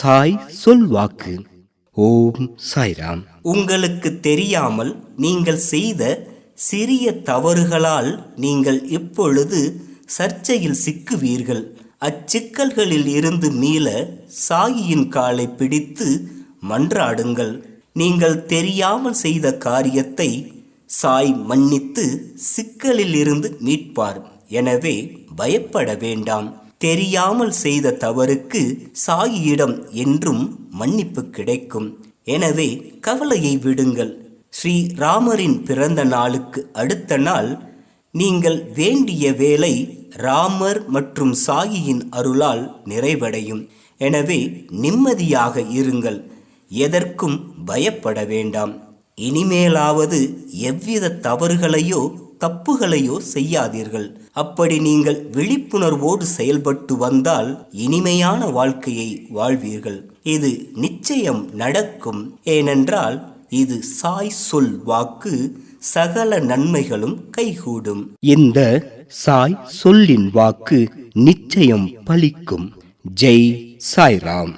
சாய் சொல்வாக்கு. ஓம் சாய்ராம். உங்களுக்கு தெரியாமல் நீங்கள் செய்த சிறிய தவறுகளால் நீங்கள் இப்பொழுது சர்ச்சையில் சிக்குவீர்கள். அச்சிக்கல்களில் இருந்து மீள சாயியின் காலை பிடித்து மன்றாடுங்கள். நீங்கள் தெரியாமல் செய்த காரியத்தை சாய் மன்னித்து சிக்கலில் இருந்து மீட்பார். எனவே பயப்பட வேண்டாம். தெரியாமல் செய்த தவறுக்கு சாயியிடம் என்றும் மன்னிப்பு கிடைக்கும். எனவே கவலையை விடுங்கள். ஸ்ரீ ராமரின் பிறந்த நாளுக்கு அடுத்த நாள் நீங்கள் வேண்டிய வேலை ராமர் மற்றும் சாயியின் அருளால் நிறைவடையும். எனவே நிம்மதியாக இருங்கள். எதற்கும் பயப்பட வேண்டாம். இனிமேலாவது எவ்வித தவறுகளையோ தப்புகளையோ செய்யாதீர்கள். அப்படி நீங்கள் விழிப்புணர்வோடு செயல்பட்டு வந்தால் இனிமையான வாழ்க்கையை வாழ்வீர்கள். இது நிச்சயம் நடக்கும். ஏனென்றால் இது சாய் சொல் வாக்கு. சகல நன்மைகளும் கைகூடும். இந்த சாய் சொல்லின் வாக்கு நிச்சயம் பலிக்கும். ஜெய் சாய்ராம்.